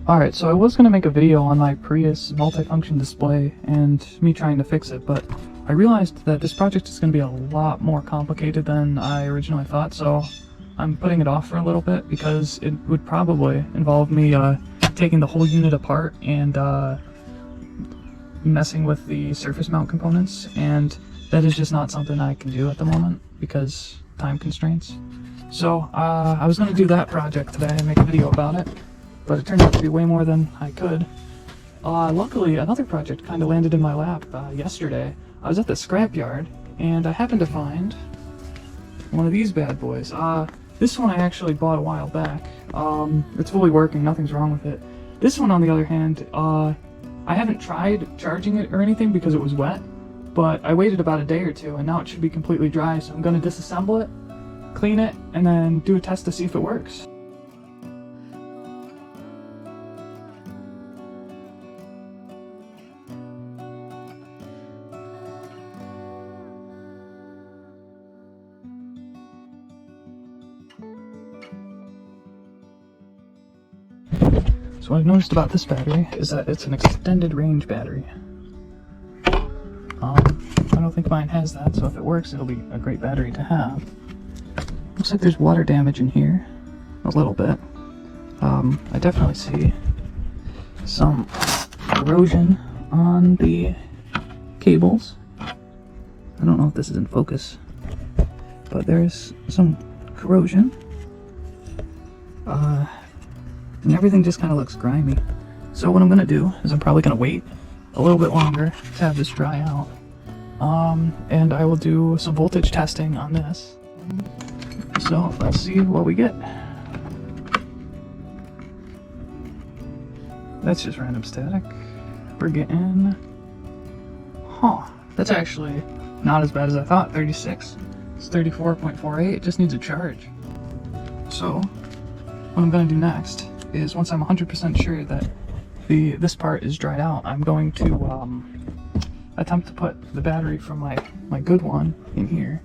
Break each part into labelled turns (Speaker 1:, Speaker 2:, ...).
Speaker 1: Alright, so I was going to make a video on my Prius multifunction display and me trying to fix it, but I realized that this project is going to be a lot more complicated than I originally thought, so I'm putting it off for a little bit because it would probably involve me taking the whole unit apart and messing with the surface mount components, and that is just not something I can do at the moment because time constraints. So I was going to do that project today and make a video about it, but it turned out to be way more than I could. Luckily, another project kind of landed in my lap yesterday. I was at the scrapyard, and I happened to find one of these bad boys. This one I actually bought a while back. It's fully working, nothing's wrong with it. This one, on the other hand, I haven't tried charging it or anything because it was wet, but I waited about a day or two, and now it should be completely dry, so I'm going to disassemble it, clean it, and then do a test to see if it works. So what I've noticed about this battery is that it's an extended range battery. I don't think mine has that, so if it works, it'll be a great battery to have. Looks like there's water damage in here, a little bit. I definitely see some erosion on the cables. I don't know if this is in focus, but there's some corrosion. And everything just kind of looks grimy. So what I'm going to do is I'm probably going to wait a little bit longer to have this dry out. And I will do some voltage testing on this. So let's see what we get. That's just random static. We're getting... that's actually not as bad as I thought. 36. It's 34.48. It just needs a charge. So what I'm going to do next is, once I'm 100% sure that this part is dried out, I'm going to attempt to put the battery from my good one in here.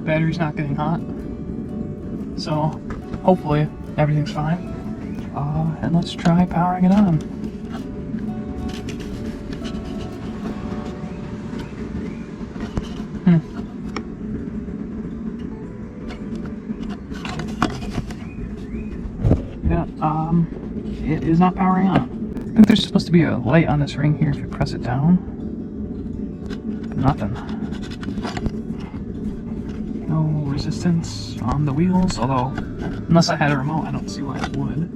Speaker 1: Battery's not getting hot, so hopefully everything's fine. And let's try powering it on. Yeah, it is not powering on. I think there's supposed to be a light on this ring here if you press it down, but nothing. No resistance on the wheels, although unless I had a remote, I don't see why it would.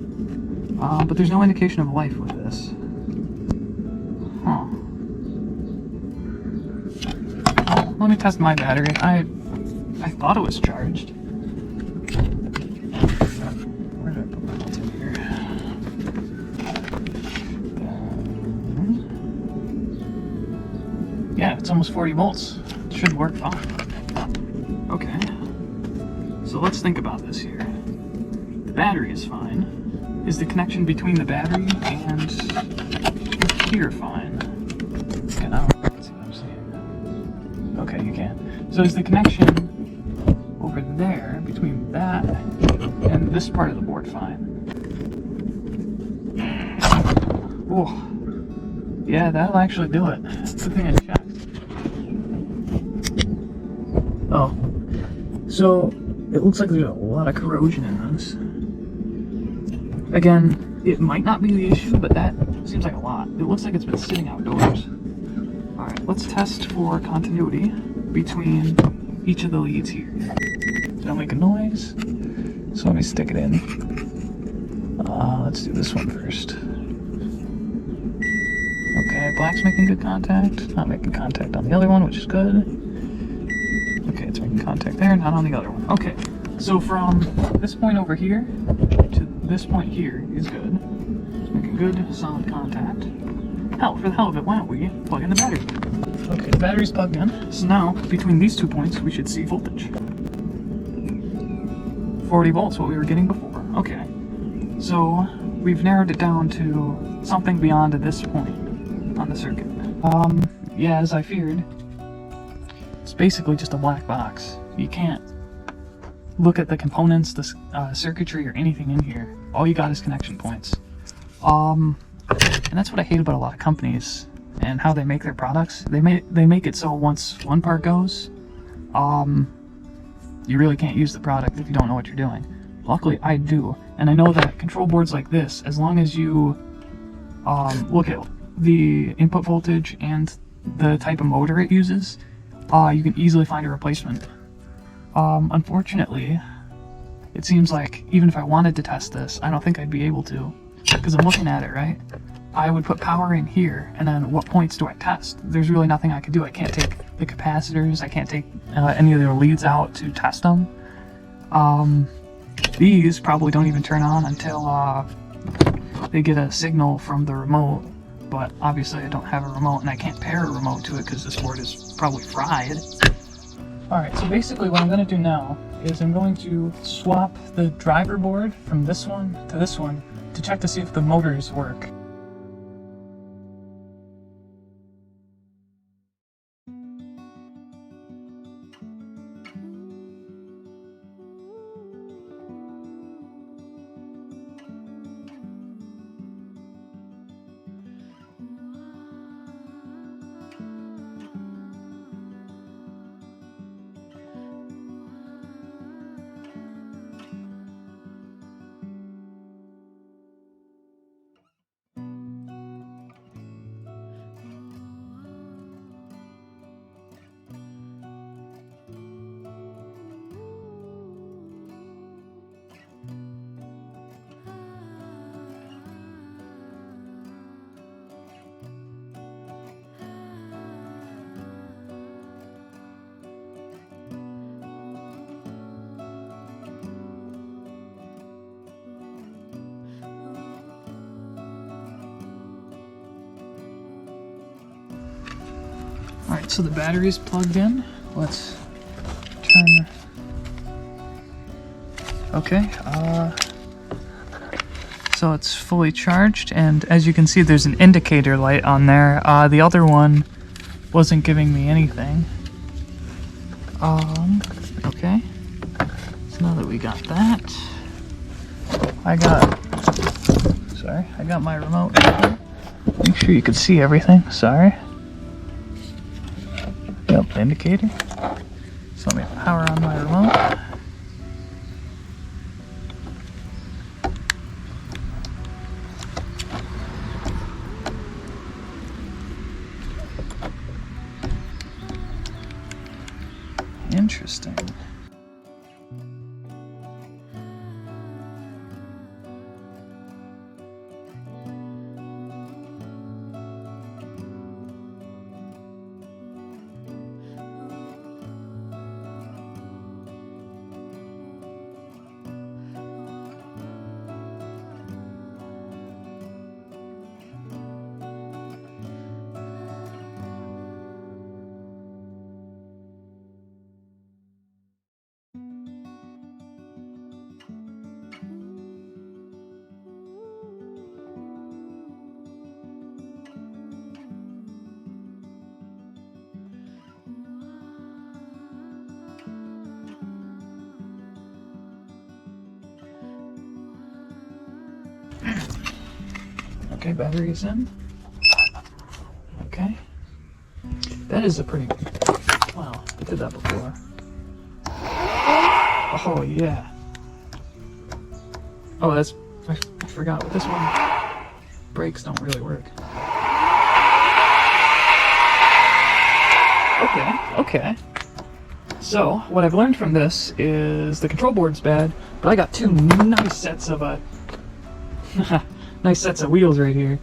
Speaker 1: But there's no indication of life with this. Well, let me test my battery. I thought it was charged. Where did I put my volts in here? Yeah, it's almost 40 volts. It should work fine. Okay, so let's think about this here. The battery is fine. Is the connection between the battery and here fine? Okay, now let's see what I'm seeing. Okay, you can. So is the connection over there between that and this part of the board fine? Oh, yeah, that'll actually do it. Good thing I checked. Oh. So, it looks like there's a lot of corrosion in this. Again, it might not be the issue, but that seems like a lot. It looks like it's been sitting outdoors. Alright, let's test for continuity between each of the leads here. Don't make a noise. So let me stick it in. Let's do this one first. Okay, black's making good contact. Not making contact on the other one, which is good. Okay, it's making contact there, not on the other one. Okay, so from this point over here to this point here is good. It's making good, solid contact. Hell, for the hell of it, why don't we plug in the battery? Okay, the battery's plugged in. So now, between these 2 points, we should see voltage. 40 volts, what we were getting before. Okay, so we've narrowed it down to something beyond this point on the circuit. Yeah, as I feared, it's basically just a black box. You can't look at the components, the circuitry, or anything in here. All you got is connection points. And that's what I hate about a lot of companies and how they make their products. They make it so once one part goes, you really can't use the product if you don't know what you're doing. Luckily, I do, and I know that control boards like this, as long as you look at the input voltage and the type of motor it uses, you can easily find a replacement. Unfortunately, it seems like even if I wanted to test this, I don't think I'd be able to, because I'm looking at it, right? I would put power in here, and then what points do I test? There's really nothing I can do. I can't take the capacitors, I can't take any of their leads out to test them. These probably don't even turn on until they get a signal from the remote, but obviously I don't have a remote and I can't pair a remote to it because this board is probably fried. Alright, so basically what I'm going to do now is I'm going to swap the driver board from this one to this one to check to see if the motors work. Alright, so the battery is plugged in. Let's turn... Okay, so it's fully charged, and as you can see there's an indicator light on there. The other one wasn't giving me anything. Okay. So now that we got that, I got my remote here. Make sure you can see everything, sorry. Yep, indicator. So let me power on my remote. Interesting. Okay, battery is in. Okay. That is a pretty... Wow, I did that before. Oh, yeah. Oh, that's... I forgot. With this one, brakes don't really work. Okay. So, what I've learned from this is the control board's bad, but I got two nice sets of nice sets of wheels right here.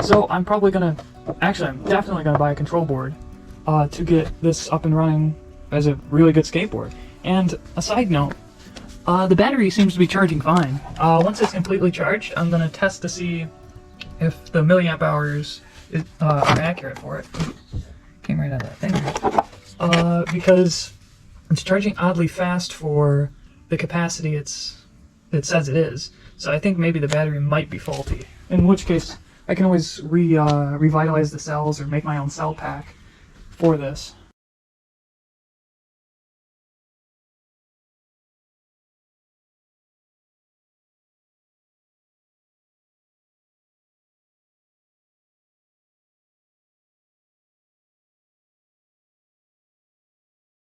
Speaker 1: So I'm probably gonna, actually I'm definitely gonna buy a control board to get this up and running as a really good skateboard. And a side note, the battery seems to be charging fine. Once it's completely charged, I'm gonna test to see if the milliamp hours are accurate for it. Came right out of that thing. Because it's charging oddly fast for the capacity it says it is. So I think maybe the battery might be faulty. In which case, I can always revitalize the cells or make my own cell pack for this.